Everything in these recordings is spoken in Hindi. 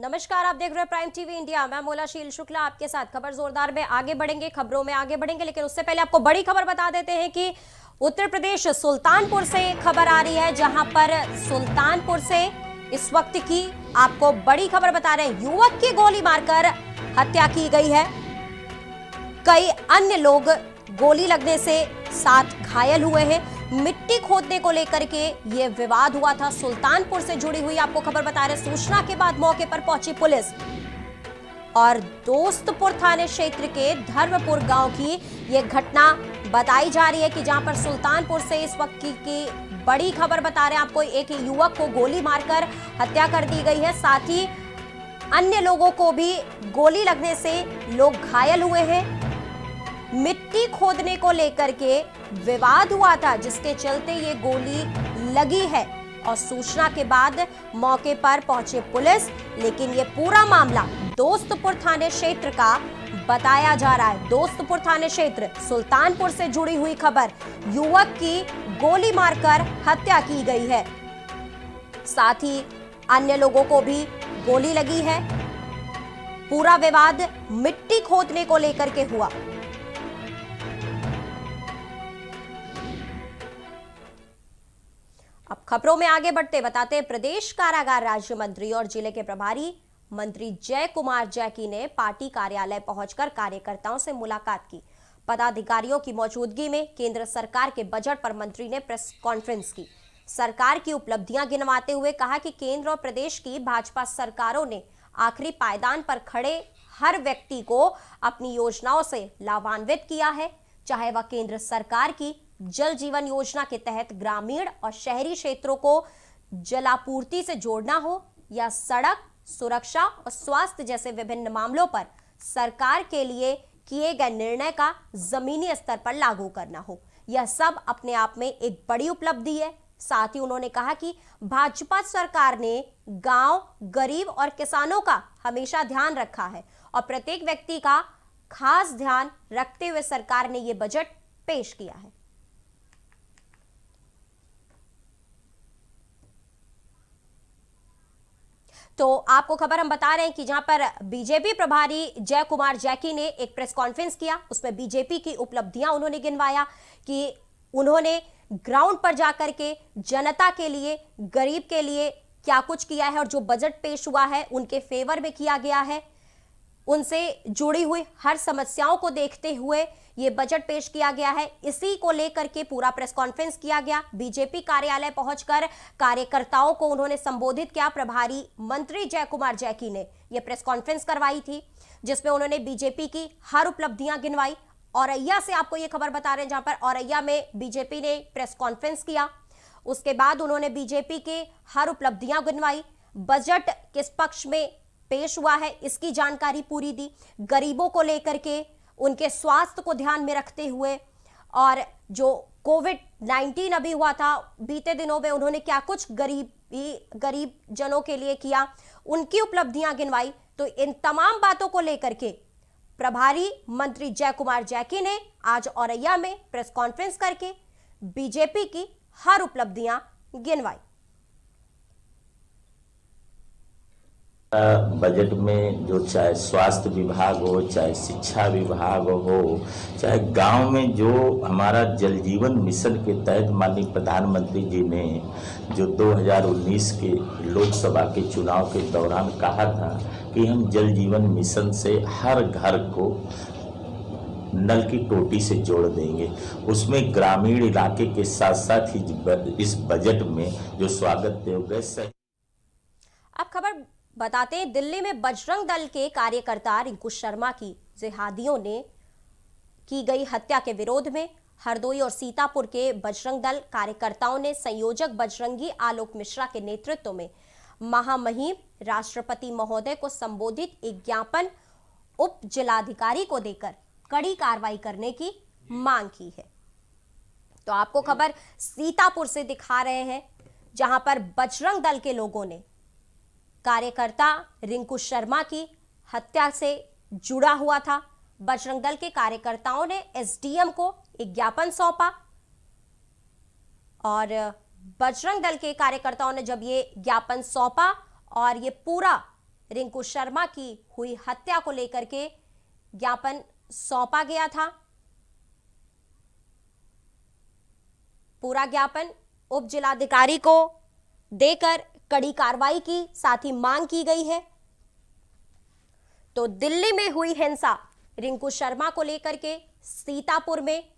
नमस्कार, आप देख रहे हैं प्राइम टीवी इंडिया। मैं मोलाशील शुक्ला आपके साथ। खबर जोरदार में आगे बढ़ेंगे, खबरों में आगे बढ़ेंगे, लेकिन उससे पहले आपको बड़ी खबर बता देते हैं कि उत्तर प्रदेश सुल्तानपुर से खबर आ रही है, जहां पर सुल्तानपुर से इस वक्त की आपको बड़ी खबर बता रहे हैं। युवक की गोली मारकर हत्या की गई है। कई अन्य लोग गोली लगने से 7 घायल हुए हैं। मिट्टी खोदने को लेकर के यह विवाद हुआ था। सुल्तानपुर से जुड़ी हुई आपको खबर बता रहे, सूचना के बाद मौके पर पहुंची पुलिस और दोस्तपुर थाने क्षेत्र के धर्मपुर गांव की यह घटना बताई जा रही है कि जहां पर सुल्तानपुर से इस वक्त की बड़ी खबर बता रहे हैं आपको। एक युवक को गोली मारकर हत्या कर दी गई है, साथ ही अन्य लोगों को भी गोली लगने से लोग घायल हुए हैं। मिट्टी खोदने को लेकर के विवाद हुआ था, जिसके चलते ये गोली लगी है और सूचना के बाद मौके पर पहुंचे पुलिस, लेकिन ये पूरा मामला दोस्तपुर थाने क्षेत्र का बताया जा रहा है। दोस्तपुर थाने क्षेत्र, सुल्तानपुर से जुड़ी हुई खबर। युवक की गोली मारकर हत्या की गई है, साथ ही अन्य लोगों को भी गोली लगी है। पूरा विवाद मिट्टी खोदने को लेकर के हुआ। अब खबरों में आगे बढ़ते बताते हैं, प्रदेश कारागार राज्य मंत्री और जिले के प्रभारी मंत्री जय कुमार जैकी ने पार्टी कार्यालय पहुंचकर कार्यकर्ताओं से मुलाकात की। पदाधिकारियों की मौजूदगी में केंद्र सरकार के बजट पर मंत्री ने प्रेस कॉन्फ्रेंस की। सरकार की उपलब्धियां गिनवाते हुए कहा कि केंद्र और प्रदेश की भाजपा सरकारों ने आखिरी पायदान पर खड़े हर व्यक्ति को अपनी योजनाओं से लाभान्वित किया है, चाहे वह केंद्र सरकार की जल जीवन योजना के तहत ग्रामीण और शहरी क्षेत्रों को जलापूर्ति से जोड़ना हो या सड़क सुरक्षा और स्वास्थ्य जैसे विभिन्न मामलों पर सरकार के लिए किए गए निर्णय का जमीनी स्तर पर लागू करना हो। यह सब अपने आप में एक बड़ी उपलब्धि है। साथ ही उन्होंने कहा कि भाजपा सरकार ने गांव, गरीब और किसानों का हमेशा ध्यान रखा है और प्रत्येक व्यक्ति का खास ध्यान रखते हुए सरकार ने यह बजट पेश किया है। तो आपको खबर हम बता रहे हैं कि जहां पर बीजेपी प्रभारी जय कुमार जैकी ने एक प्रेस कॉन्फ्रेंस किया, उसमें बीजेपी की उपलब्धियां उन्होंने गिनवाया कि उन्होंने ग्राउंड पर जाकर के जनता के लिए, गरीब के लिए क्या कुछ किया है और जो बजट पेश हुआ है उनके फेवर में किया गया है। उनसे जुड़ी हुई हर समस्याओं को देखते हुए ये बजट पेश किया गया है। इसी को लेकर के पूरा प्रेस कॉन्फ्रेंस किया गया। बीजेपी कार्यालय पहुंचकर कार्यकर्ताओं को उन्होंने संबोधित किया। प्रभारी मंत्री जय कुमार जैकी ने यह प्रेस कॉन्फ्रेंस करवाई थी, जिसमें उन्होंने बीजेपी की हर उपलब्धियां गिनवाई। औरैया से आपको यह खबर बता रहे हैं, जहां पर औरैया में बीजेपी ने प्रेस कॉन्फ्रेंस किया। उसके बाद उन्होंने बीजेपी के हर उपलब्धियां गिनवाई, बजट किस पक्ष में पेश हुआ है इसकी जानकारी पूरी दी, गरीबों को लेकर के, उनके स्वास्थ्य को ध्यान में रखते हुए, और जो कोविड-19 अभी हुआ था बीते दिनों में उन्होंने क्या कुछ गरीब जनों के लिए किया, उनकी उपलब्धियां गिनवाई। तो इन तमाम बातों को लेकर के प्रभारी मंत्री जय कुमार जैकी ने आज औरैया में प्रेस कॉन्फ्रेंस करके बीजेपी की हर उपलब्धियां गिनवाई। बजट में जो चाहे स्वास्थ्य विभाग हो, चाहे शिक्षा विभाग हो, चाहे गांव में जो हमारा जल जीवन मिशन के तहत माननीय प्रधानमंत्री जी ने जो 2019 के लोकसभा के चुनाव के दौरान कहा था कि हम जल जीवन मिशन से हर घर को नल की टोटी से जोड़ देंगे, उसमें ग्रामीण इलाके के साथ साथ ही इस बजट में जो स्वागत योग्य। अब खबर बताते हैं, दिल्ली में बजरंग दल के कार्यकर्ता रिंकू शर्मा की जिहादियों ने की गई हत्या के विरोध में हरदोई और सीतापुर के बजरंग दल कार्यकर्ताओं ने संयोजक बजरंगी आलोक मिश्रा के नेतृत्व में महामहिम राष्ट्रपति महोदय को संबोधित एक ज्ञापन उप जिलाधिकारी को देकर कड़ी कार्रवाई करने की मांग की है। तो आपको खबर सीतापुर से दिखा रहे हैं, जहां पर बजरंग दल के लोगों ने कार्यकर्ता रिंकू शर्मा की हत्या से जुड़ा हुआ था। बजरंग दल के कार्यकर्ताओं ने एसडीएम को एक ज्ञापन सौंपा और बजरंग दल के कार्यकर्ताओं ने जब ये ज्ञापन सौंपा और ये पूरा रिंकू शर्मा की हुई हत्या को लेकर के ज्ञापन सौंपा गया था। पूरा ज्ञापन उप जिलाधिकारी को देकर कड़ी कार्रवाई की साथ ही मांग की गई है। तो दिल्ली में हुई हिंसा, रिंकू शर्मा को लेकर के सीतापुर में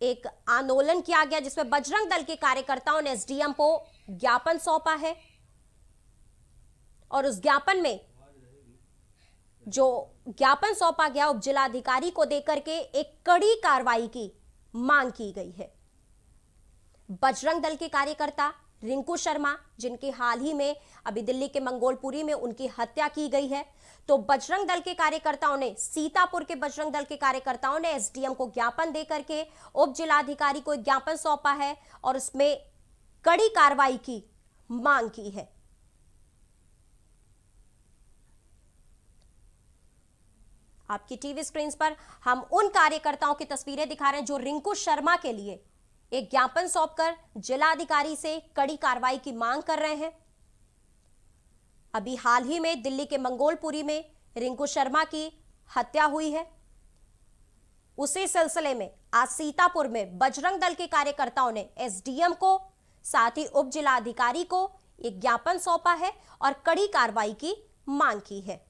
एक आंदोलन किया गया जिसमें बजरंग दल के कार्यकर्ताओं ने एसडीएम को ज्ञापन सौंपा है और उस ज्ञापन में जो ज्ञापन सौंपा गया उप जिलाधिकारी को देकर के एक कड़ी कार्रवाई की मांग की गई है। बजरंग दल के कार्यकर्ता रिंकू शर्मा, जिनकी हाल ही में अभी दिल्ली के मंगोलपुरी में उनकी हत्या की गई है, तो बजरंग दल के कार्यकर्ताओं ने, सीतापुर के बजरंग दल के कार्यकर्ताओं ने एसडीएम को ज्ञापन देकर के उप जिलाधिकारी को एक ज्ञापन सौंपा है और उसमें कड़ी कार्रवाई की मांग की है। आपकी टीवी स्क्रीन पर हम उन कार्यकर्ताओं की तस्वीरें दिखा रहे हैं जो रिंकू शर्मा के लिए एक ज्ञापन सौंपकर जिलाधिकारी से कड़ी कार्रवाई की मांग कर रहे हैं। अभी हाल ही में दिल्ली के मंगोलपुरी में रिंकू शर्मा की हत्या हुई है। उसी सिलसिले में आज सीतापुर में बजरंग दल के कार्यकर्ताओं ने एसडीएम को साथ ही उप जिलाधिकारी को एक ज्ञापन सौंपा है और कड़ी कार्रवाई की मांग की है।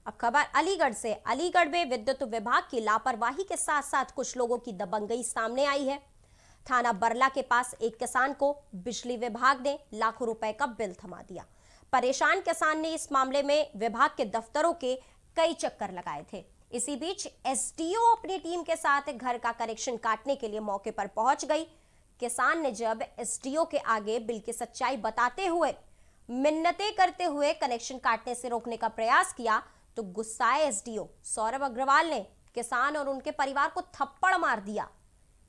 अब खबर अलीगढ़ से। अलीगढ़ में विद्युत विभाग की लापरवाही के साथ साथ कुछ लोगों की दबंगई सामने आई है। थाना बरला के पास एक किसान को बिजली विभाग ने लाखों रुपए का बिल थमा दिया। परेशान किसान ने इस मामले में विभाग के दफ्तरों के कई चक्कर लगाए थे। इसी बीच एसडीओ अपनी टीम के साथ घर का कनेक्शन काटने के लिए मौके पर पहुंच गई। किसान ने जब एसडीओ के आगे बिल की सच्चाई बताते हुए मिन्नतें करते हुए कनेक्शन काटने से रोकने का प्रयास किया तो गुस्साए एसडीओ सौरभ अग्रवाल ने किसान और उनके परिवार को थप्पड़ मार दिया।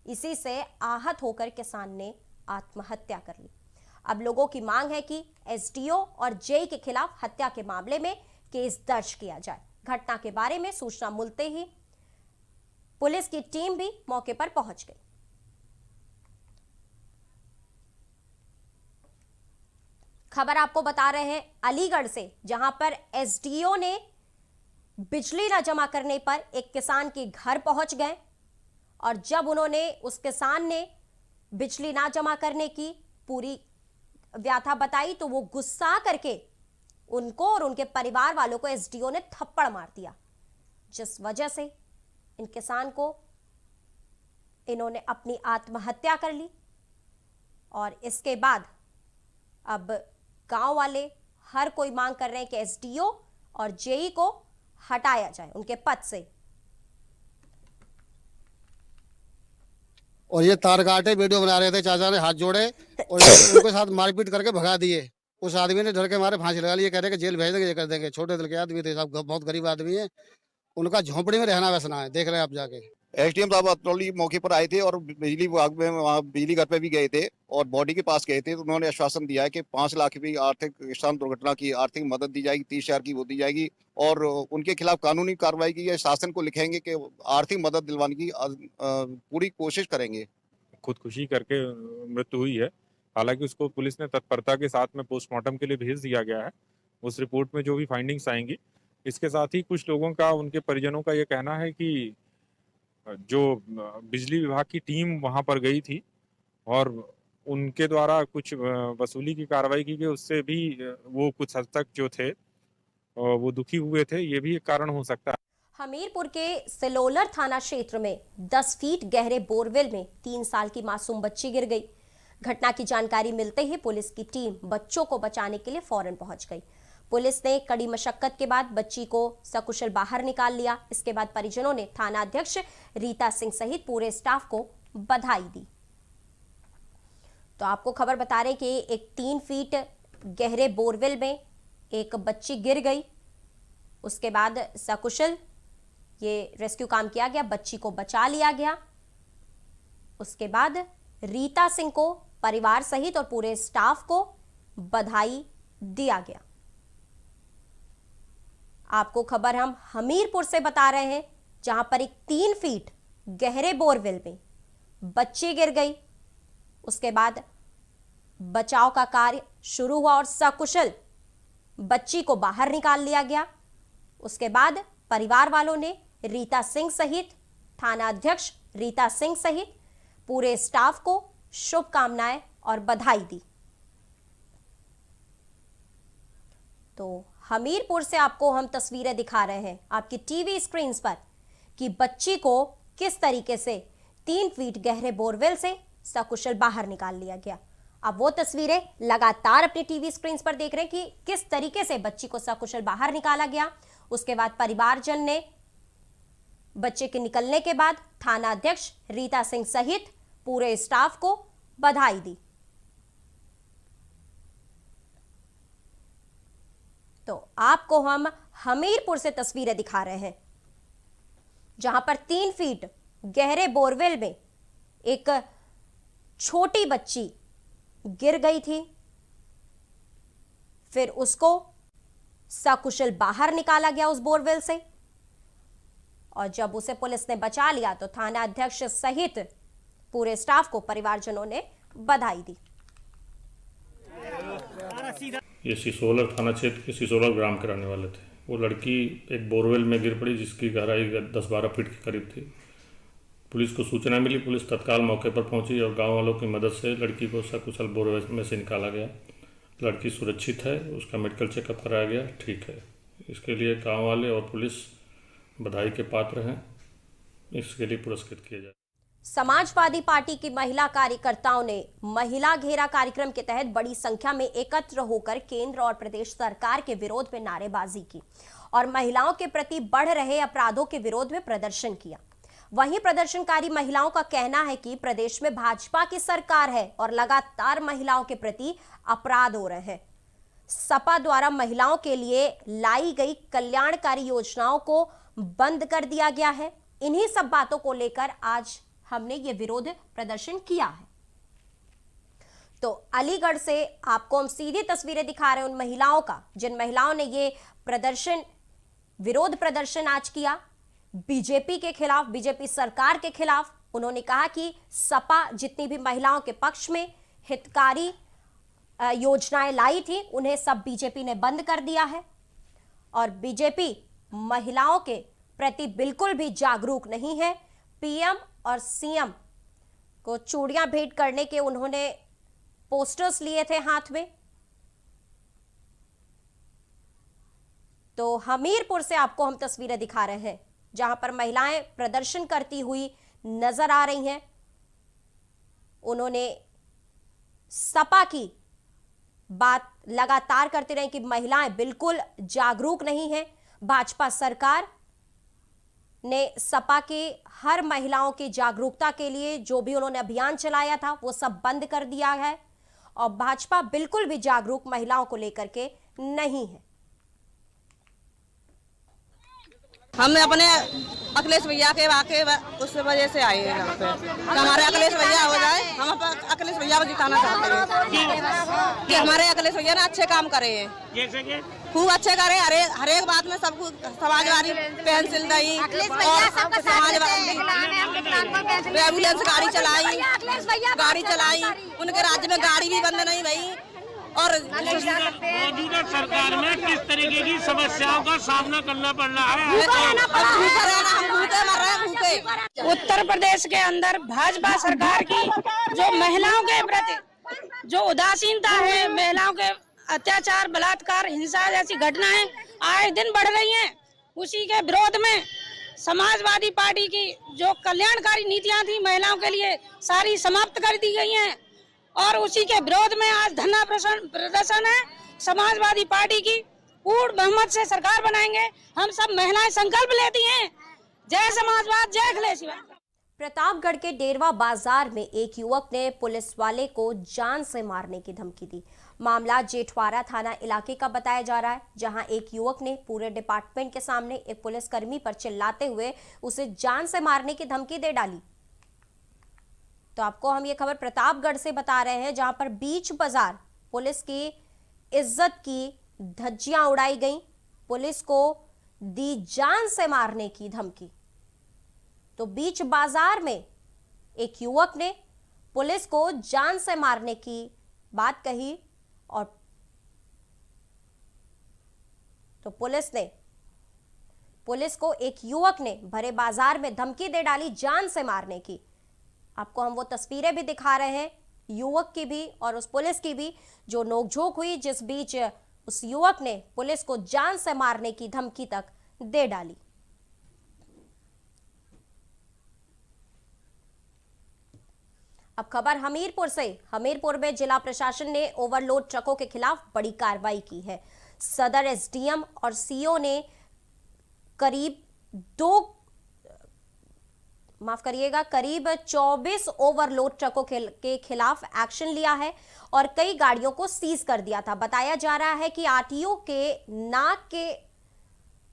इसी से आहत होकर किसान ने आत्महत्या कर ली। अब लोगों की मांग है कि एसडीओ और जेई के खिलाफ हत्या के मामले में केस दर्ज किया जाए। घटना के बारे में सूचना मिलते ही पुलिस की टीम भी मौके पर पहुंच गई। खबर आपको बता रहे हैं अलीगढ़ से, जहां पर एसडीओ ने बिजली न जमा करने पर एक किसान के घर पहुंच गए और जब उन्होंने उस किसान ने बिजली ना जमा करने की पूरी व्याथा बताई तो वो गुस्सा करके उनको और उनके परिवार वालों को एसडीओ ने थप्पड़ मार दिया, जिस वजह से इन किसान को इन्होंने अपनी आत्महत्या कर ली। और इसके बाद अब गांव वाले हर कोई मांग कर रहे हैं कि एसडीओ और जेई को हटाया जाए उनके पद से। और ये तार काटे वीडियो बना रहे थे, चाचा ने हाथ जोड़े और उनके साथ मारपीट करके भगा दिए। उस आदमी ने डर के मारे फांसी लगा ली, ये कह रहे कि जेल भेज देंगे, ये कर देंगे। छोटे दिल के आदमी थे, सब बहुत गरीब आदमी है, उनका झोंपड़ी में रहना बसना है। देख रहे हैं आप जाके। एसडीएम साहब अतरौली मौके पर आए थे और बिजली विभाग में वहाँ बिजली घर पे भी गए थे और बॉडी के पास गए थे। तो उन्होंने आश्वासन दिया है कि 5 लाख की आर्थिक किसान दुर्घटना की आर्थिक मदद दी जाएगी, 30,000 की वो दी जाएगी और उनके खिलाफ कानूनी कार्रवाई की शासन को लिखेंगे कि आर्थिक मदद दिलवाने की पूरी कोशिश करेंगे। खुदकुशी करके मृत्यु हुई है। हालांकि उसको पुलिस ने तत्परता के साथ में पोस्टमार्टम के लिए भेज दिया गया है। उस रिपोर्ट में जो भी फाइंडिंग्स आएंगी, इसके साथ ही कुछ लोगों का, उनके परिजनों का ये कहना है कि जो बिजली विभाग की टीम वहां पर गई थी और उनके द्वारा कुछ वसूली की कार्रवाई की गई, उससे भी वो कुछ हद तक जो थे वो दुखी हुए थे। ये भी एक कारण हो सकता है। हमीरपुर के सिलोलर थाना क्षेत्र में 10 फीट गहरे बोरवेल में 3 साल की मासूम बच्ची गिर गई। घटना की जानकारी मिलते ही पुलिस की टीम बच्चों को बचाने के लिए फौरन पहुंच गई। पुलिस ने कड़ी मशक्कत के बाद बच्ची को सकुशल बाहर निकाल लिया। इसके बाद परिजनों ने थाना अध्यक्ष रीता सिंह सहित पूरे स्टाफ को बधाई दी। तो आपको खबर बता रहे कि एक 3 फीट गहरे बोरवेल में एक बच्ची गिर गई। उसके बाद सकुशल ये रेस्क्यू काम किया गया, बच्ची को बचा लिया गया। उसके बाद रीता सिंह को परिवार सहित और पूरे स्टाफ को बधाई दिया गया। आपको खबर हम हमीरपुर से बता रहे हैं, जहां पर एक 3 फीट गहरे बोरवेल में बच्ची गिर गई। उसके बाद बचाव का कार्य शुरू हुआ और सकुशल बच्ची को बाहर निकाल लिया गया। उसके बाद परिवार वालों ने रीता सिंह सहित थाना अध्यक्ष रीता सिंह सहित पूरे स्टाफ को शुभकामनाएं और बधाई दी। तो हमीरपुर से आपको हम तस्वीरें दिखा रहे हैं आपकी टीवी स्क्रीन पर कि बच्ची को किस तरीके से 3 फीट गहरे बोरवेल से सकुशल बाहर निकाल लिया गया। अब वो तस्वीरें लगातार अपनी टीवी स्क्रीन पर देख रहे हैं कि किस तरीके से बच्ची को सकुशल बाहर निकाला गया। उसके बाद परिवारजन ने बच्चे के निकलने के बाद थाना अध्यक्ष रीता सिंह सहित पूरे स्टाफ को बधाई दी। तो आपको हम हमीरपुर से तस्वीरें दिखा रहे हैं जहां पर 3 फीट गहरे बोरवेल में एक छोटी बच्ची गिर गई थी, फिर उसको सकुशल बाहर निकाला गया उस बोरवेल से और जब उसे पुलिस ने बचा लिया तो थाना अध्यक्ष सहित पूरे स्टाफ को परिवारजनों ने बधाई दी। ये सिसोलर थाना क्षेत्र के सिसोलर ग्राम के रहने वाले थे। वो लड़की एक बोरवेल में गिर पड़ी जिसकी गहराई 10-12 फीट के करीब थी। पुलिस को सूचना मिली, पुलिस तत्काल मौके पर पहुंची और गांव वालों की मदद से लड़की को सकुशल बोरवेल में से निकाला गया। लड़की सुरक्षित है, उसका मेडिकल चेकअप कराया गया, ठीक है। इसके लिए गाँव वाले और पुलिस बधाई के पात्र हैं, इसके लिए पुरस्कृत किया जाए। समाजवादी पार्टी की महिला कार्यकर्ताओं ने महिला घेरा कार्यक्रम के तहत बड़ी संख्या में एकत्र होकर केंद्र और प्रदेश सरकार के विरोध में नारेबाजी की और महिलाओं के प्रति बढ़ रहे अपराधों के विरोध में प्रदर्शन किया। वहीं प्रदर्शनकारी महिलाओं का कहना है कि प्रदेश में भाजपा की सरकार है और लगातार महिलाओं के प्रति अपराध हो रहे हैं। सपा द्वारा महिलाओं के लिए लाई गई कल्याणकारी योजनाओं को बंद कर दिया गया है। इन्हीं सब बातों को लेकर आज हमने ये विरोध प्रदर्शन किया है। तो अलीगढ़ से आपको हम सीधी तस्वीरें दिखा रहे हैं उन महिलाओं का जिन महिलाओं ने ये प्रदर्शन, विरोध प्रदर्शन आज किया बीजेपी के खिलाफ, बीजेपी सरकार के खिलाफ। उन्होंने कहा कि सपा जितनी भी महिलाओं के पक्ष में हितकारी योजनाएं लाई थी उन्हें सब बीजेपी ने बंद कर दिया है और बीजेपी महिलाओं के प्रति बिल्कुल भी जागरूक नहीं है। पीएम और सीएम को चूड़ियां भेंट करने के उन्होंने पोस्टर्स लिए थे हाथ में। तो हमीरपुर से आपको हम तस्वीरें दिखा रहे हैं जहां पर महिलाएं प्रदर्शन करती हुई नजर आ रही हैं। उन्होंने सपा की बात लगातार करते रहे कि महिलाएं बिल्कुल जागरूक नहीं हैं। भाजपा सरकार ने सपा के हर महिलाओं की जागरूकता के लिए जो भी उन्होंने अभियान चलाया था वो सब बंद कर दिया है और भाजपा बिल्कुल भी जागरूक महिलाओं को लेकर के नहीं है। हम अपने अखिलेश भैया के वाकई उस वजह से आए हैं यहाँ पे। हमारे अखिलेश भैया हो जाए, हम अखिलेश भैया को जिताना चाहते हैं कि हमारे अखिलेश भैया ने अच्छे काम करे हैं, खूब अच्छे करे। हर एक बात में सब समाजवादी पेंसिल दी और समाजवादी एम्बुलेंस गाड़ी चलाई। उनके राज्य में गाड़ी भी बंद नहीं भई। और मौजूदा सरकार में किस तरीके की समस्याओं का सामना करना पड़ रहा है? उत्तर प्रदेश के अंदर भाजपा सरकार की जो महिलाओं के प्रति जो उदासीनता है, महिलाओं के अत्याचार, बलात्कार, हिंसा जैसी घटनाएं आए दिन बढ़ रही हैं। उसी के विरोध में समाजवादी पार्टी की जो कल्याणकारी नीतियां थी महिलाओं के लिए सारी समाप्त कर दी गई हैं और उसी के विरोध में आज धरना प्रदर्शन है। समाजवादी पार्टी की पूर्ण बहुमत से सरकार बनाएंगे। हम सब महिलाएं संकल्प लेती हैं। जय समाजवाद, जय अखिलेश। प्रतापगढ़ के डेरवा बाजार में एक युवक ने पुलिस वाले को जान से मारने की धमकी दी। मामला जेठवाड़ा थाना इलाके का बताया जा रहा है, जहां एक युवक ने पूरे डिपार्टमेंट के सामने एक पुलिसकर्मी पर चिल्लाते हुए उसे जान से मारने की धमकी दे डाली। तो आपको हम ये खबर प्रतापगढ़ से बता रहे हैं, जहां पर बीच बाजार पुलिस की इज्जत की धज्जियां उड़ाई गई। पुलिस को दी जान से मारने की धमकी। तो बीच बाजार में एक युवक ने पुलिस को जान से मारने की बात कही और तो पुलिस को एक युवक ने भरे बाजार में धमकी दे डाली जान से मारने की। आपको हम वो तस्वीरें भी दिखा रहे हैं, युवक की भी और उस पुलिस की भी, जो नोकझोंक हुई, जिस बीच उस युवक ने पुलिस को जान से मारने की धमकी तक दे डाली। अब खबर हमीरपुर से। हमीरपुर में जिला प्रशासन ने ओवरलोड ट्रकों के खिलाफ बड़ी कार्रवाई की है। सदर एसडीएम और सीओ ने करीब 24 ओवरलोड ट्रकों के खिलाफ एक्शन लिया है और कई गाड़ियों को सीज कर दिया था। बताया जा रहा है कि आरटीओ के नाक के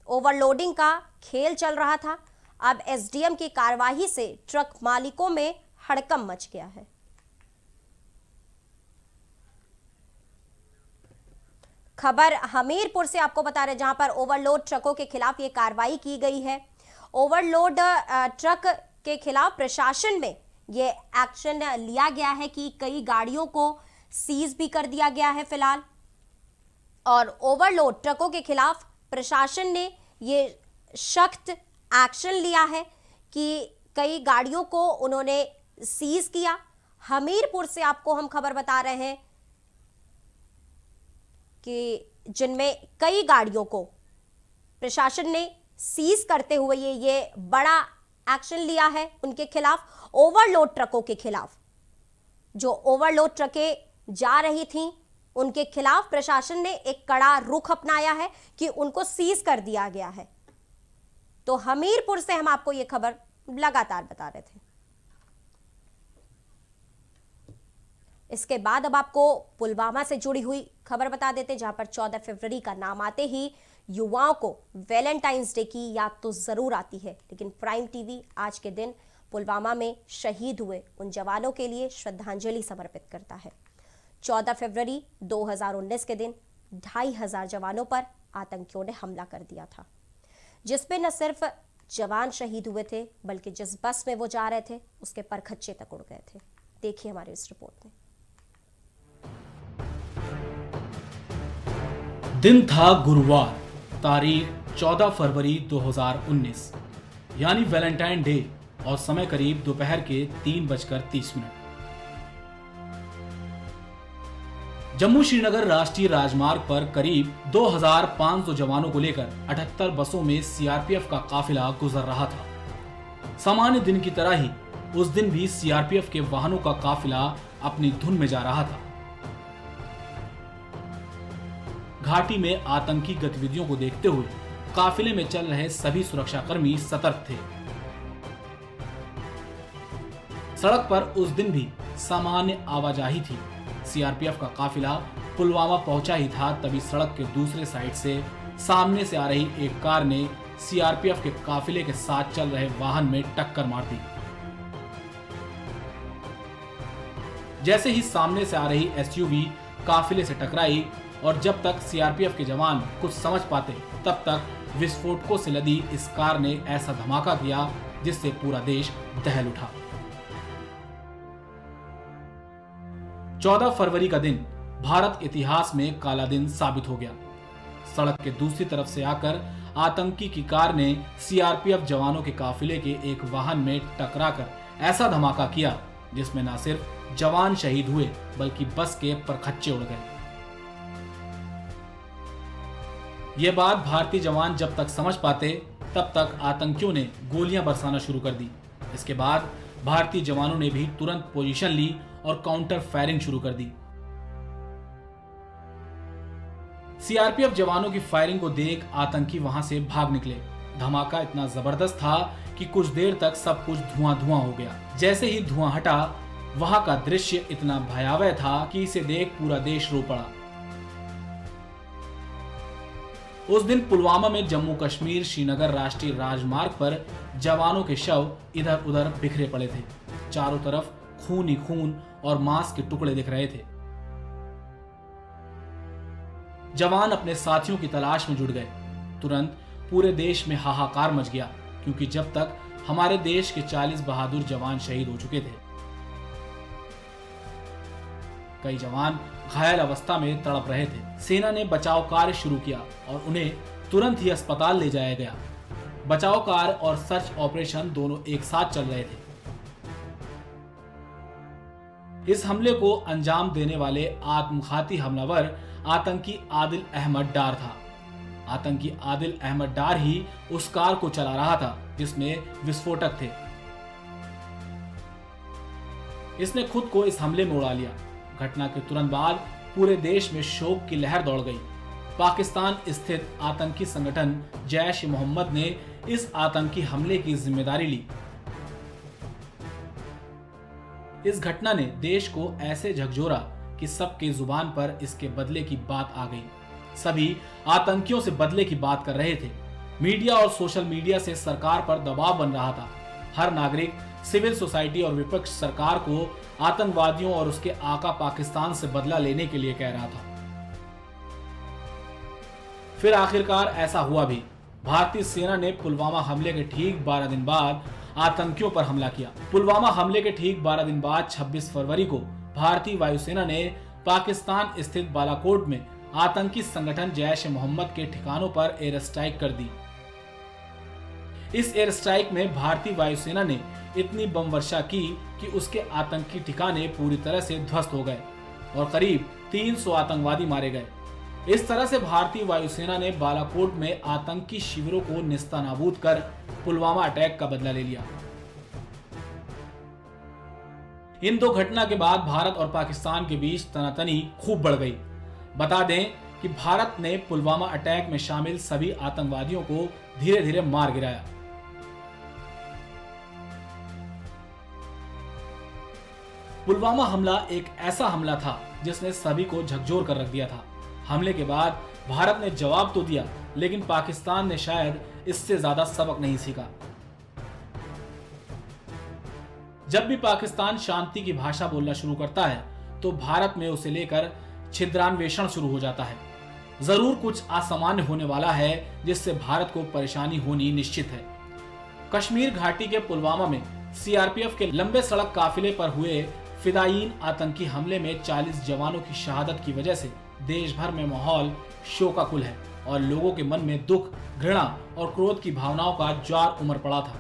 ओवरलोडिंग का खेल चल रहा था। अब एसडीएम की कार्रवाई से ट्रक मालिकों में हड़कंप मच गया है। खबर हमीरपुर से आपको बता रहे, जहां पर ओवरलोड ट्रकों के खिलाफ ये कार्रवाई की गई है। ओवरलोड ट्रक के खिलाफ प्रशासन में ये एक्शन लिया गया है कि कई गाड़ियों को सीज भी कर दिया गया है फिलहाल। और ओवरलोड ट्रकों के खिलाफ प्रशासन ने ये सख्त एक्शन लिया है कि कई गाड़ियों को उन्होंने सीज किया। हमीरपुर से आपको हम खबर बता रहे हैं कि जिनमें कई गाड़ियों को प्रशासन ने सीज करते हुए ये बड़ा एक्शन लिया है उनके खिलाफ। ओवरलोड ट्रकों के खिलाफ, जो ओवरलोड ट्रकें जा रही थीं, उनके खिलाफ प्रशासन ने एक कड़ा रुख अपनाया है कि उनको सीज कर दिया गया है। तो हमीरपुर से हम आपको ये खबर लगातार बता रहे थे। इसके बाद अब आपको पुलवामा से जुड़ी हुई खबर बता देते, जहां पर 14 फरवरी का नाम आते ही युवाओं को वैलेंटाइंस डे की याद तो जरूर आती है, लेकिन प्राइम टीवी आज के दिन पुलवामा में शहीद हुए उन जवानों के लिए श्रद्धांजलि समर्पित करता है। 14 फरवरी 2019 के दिन 2500 जवानों पर आतंकियों ने हमला कर दिया था, जिसपे न सिर्फ जवान शहीद हुए थे, बल्कि जिस बस में वो जा रहे थे उसके परखच्चे तक उड़ गए थे। देखिए हमारी इस रिपोर्ट में। दिन था गुरुवार, तारीख 14 फरवरी 2019, यानी वैलेंटाइन डे, और समय करीब दोपहर के 3:30। जम्मू श्रीनगर राष्ट्रीय राजमार्ग पर करीब 2500 जवानों को लेकर 78 बसों में सीआरपीएफ का काफिला गुजर रहा था। सामान्य दिन की तरह ही उस दिन भी सीआरपीएफ के वाहनों का काफिला अपनी धुन में जा रहा था। घाटी में आतंकी गतिविधियों को देखते हुए काफिले में चल रहे सभी सुरक्षाकर्मी सतर्क थे। सड़क पर उस दिन भी सामान्य आवाजाही थी। सीआरपीएफ का काफिला पुलवामा पहुंचा ही था, तभी सड़क के दूसरे साइड से सामने से आ रही एक कार ने सीआरपीएफ के काफिले के साथ चल रहे वाहन में टक्कर मार दी। जैसे ही सामने से आ रही एसयूवी काफिले से टकराई और जब तक सीआरपीएफ के जवान कुछ समझ पाते, तब तक विस्फोटकों से लदी इस कार ने ऐसा धमाका किया जिससे पूरा देश दहल उठा। 14 फरवरी का दिन भारत इतिहास में काला दिन साबित हो गया। सड़क के दूसरी तरफ से आकर आतंकी की कार ने सीआरपीएफ जवानों के काफिले के एक वाहन में टकराकर ऐसा धमाका किया जिसमें न सिर्फ जवान शहीद हुए बल्कि बस के परखच्चे उड़ गए। ये बात भारतीय जवान जब तक समझ पाते, तब तक आतंकियों ने गोलियां बरसाना शुरू कर दी। इसके बाद भारतीय जवानों ने भी तुरंत पोजीशन ली और काउंटर फायरिंग शुरू कर दी। सीआरपीएफ जवानों की फायरिंग को देख आतंकी वहां से भाग निकले। धमाका इतना जबरदस्त था कि कुछ देर तक सब कुछ धुआं-धुआं हो गया। जैसे ही धुआं हटा, वहां का दृश्य इतना भयावह था कि इसे देख पूरा देश रो पड़ा। उस दिन पुलवामा में जम्मू कश्मीर श्रीनगर राष्ट्रीय राजमार्ग पर जवानों के शव इधर उधर बिखरे पड़े थे। चारों तरफ खून ही खून और मांस के टुकड़े दिख रहे थे। जवान अपने साथियों की तलाश में जुट गए। तुरंत पूरे देश में हाहाकार मच गया, क्योंकि जब तक हमारे देश के 40 बहादुर जवान शहीद हो चुके थे। कई जवान घायल अवस्था में तड़प रहे थे। सेना ने बचाव कार्य शुरू किया और उन्हें तुरंत ही अस्पताल ले जाया गया। बचाव कार्य और सर्च ऑपरेशन दोनों एक साथ चल रहे थे। इस हमले को अंजाम देने वाले आत्मघाती हमलावर आतंकी आदिल अहमद डार था। आतंकी आदिल अहमद डार ही उस कार को चला रहा था जिसमें विस्फोटक थे। इसने खुद को इस हमले में उड़ा लिया। घटना के तुरंत बाद पूरे देश में शोक की लहर दौड़ गई। पाकिस्तान स्थित आतंकी संगठन जैश ए मोहम्मद ने इस आतंकी हमले की जिम्मेदारी ली। इस घटना ने देश को ऐसे झकझोरा कि सबके जुबान पर इसके बदले की बात आ गई। सभी आतंकियों से बदले की बात कर रहे थे। मीडिया और सोशल मीडिया से सरकार पर दबाव बन रहा था। हर नागरिक, सिविल सोसाइटी और विपक्ष सरकार को आतंकवादियों और उसके आका पाकिस्तान से बदला लेने के लिए कह रहा था। फिर आखिरकार ऐसा हुआ भी। भारतीय सेना ने पुलवामा हमले के ठीक 12 दिन बाद आतंकियों पर हमला किया। पुलवामा हमले के ठीक 12 दिन बाद 26 फरवरी को भारतीय वायुसेना ने पाकिस्तान स्थित बालाकोट में आतंकी संगठन जैश ए मोहम्मद के ठिकानों पर एयर स्ट्राइक कर दी। इस एयर स्ट्राइक में भारतीय वायुसेना ने इतनी बम वर्षा की कि उसके आतंकी ठिकाने पूरी तरह से ध्वस्त हो गए और करीब 300 आतंकवादी मारे गए। इस तरह से भारतीय वायुसेना ने बालाकोट में आतंकी शिविरों को निस्तानाबूद कर पुलवामा अटैक का बदला ले लिया। इन दो घटना के बाद भारत और पाकिस्तान के बीच तनातनी खूब बढ़ गई। बता दें कि भारत ने पुलवामा अटैक में शामिल सभी आतंकवादियों को धीरे धीरे मार गिराया। पुलवामा हमला एक ऐसा हमला था जिसने सभी को झकझोर कर रख दिया था। हमले के बाद भारत ने जवाब तो दिया, लेकिन पाकिस्तान ने शायद इससे ज्यादा सबक नहीं सीखा। जब भी पाकिस्तान शांति की भाषा बोलना शुरू करता है तो भारत में उसे लेकर छिद्रान्वेषण शुरू हो जाता है। जरूर कुछ असामान्य होने वाला है जिससे भारत को परेशानी होनी निश्चित है। कश्मीर घाटी के पुलवामा में सीआरपीएफ के लंबे सड़क काफिले पर हुए फिदायीन आतंकी हमले में 40 जवानों की शहादत की वजह से देश भर में माहौल शोकाकुल है और लोगों के मन में दुख, घृणा और क्रोध की भावनाओं का ज्वार उमड़ पड़ा था।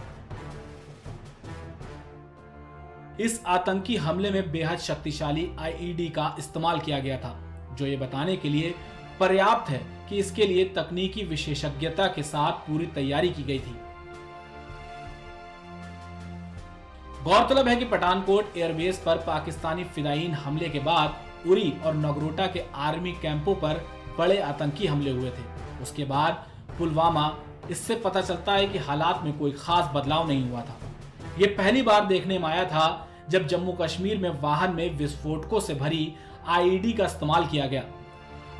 इस आतंकी हमले में बेहद शक्तिशाली आईईडी का इस्तेमाल किया गया था, जो ये बताने के लिए पर्याप्त है कि इसके लिए तकनीकी विशेषज्ञता के साथ पूरी तैयारी की गई थी। गौरतलब है कि पठानकोट एयरबेस पर पाकिस्तानी फिदायीन हमले के बाद उरी और नगरोटा के आर्मी कैंपों पर बड़े आतंकी हमले हुए थे। उसके बाद पुलवामा। इससे पता चलता है कि हालात में कोई खास बदलाव नहीं हुआ था। ये पहली बार देखने में आया था जब जम्मू कश्मीर में वाहन में विस्फोटकों से भरी आईईडी का इस्तेमाल किया गया।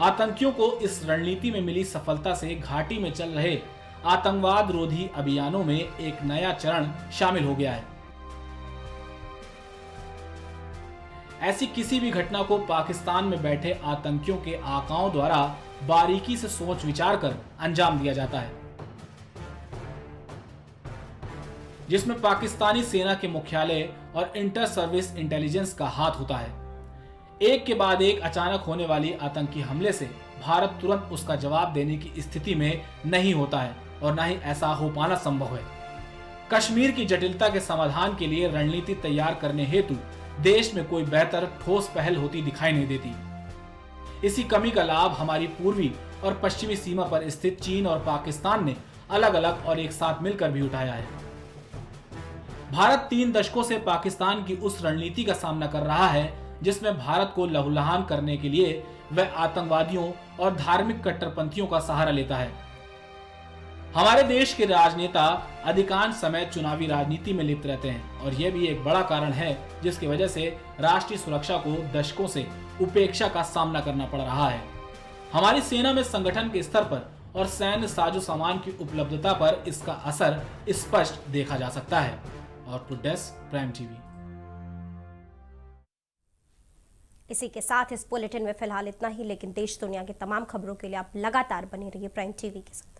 आतंकियों को इस रणनीति में मिली सफलता से घाटी में चल रहे आतंकवाद रोधी अभियानों में एक नया चरण शामिल हो गया है। ऐसी किसी भी घटना को पाकिस्तान में बैठे आतंकियों के आकाओं द्वारा बारीकी से सोच विचार कर अंजाम दिया जाता है, जिसमें पाकिस्तानी सेना के मुख्यालय और इंटर सर्विस इंटेलिजेंस का हाथ होता है। एक के बाद एक अचानक होने वाली आतंकी हमले से भारत तुरंत उसका जवाब देने की स्थिति में नहीं होता है और न ही ऐसा हो पाना संभव है। कश्मीर की जटिलता के समाधान के लिए रणनीति तैयार करने हेतु देश में कोई बेहतर ठोस पहल होती दिखाई नहीं देती। इसी कमी का लाभ हमारी पूर्वी और पश्चिमी सीमा पर स्थित चीन और पाकिस्तान ने अलग अलग और एक साथ मिलकर भी उठाया है। भारत 3 दशकों से पाकिस्तान की उस रणनीति का सामना कर रहा है जिसमें भारत को लहूलुहान करने के लिए वह आतंकवादियों और धार्मिक कट्टरपंथियों का सहारा लेता है। हमारे देश के राजनेता अधिकांश समय चुनावी राजनीति में लिप्त रहते हैं और यह भी एक बड़ा कारण है जिसकी वजह से राष्ट्रीय सुरक्षा को दशकों से उपेक्षा का सामना करना पड़ रहा है। हमारी सेना में संगठन के स्तर पर और सैन्य साजो सामान की उपलब्धता पर इसका असर स्पष्ट देखा जा सकता है। और डेस्क प्राइम टीवी। इसी के साथ इस बुलेटिन में फिलहाल इतना ही, लेकिन देश दुनिया की तमाम खबरों के लिए आप लगातार बने रहिए प्राइम टीवी के साथ।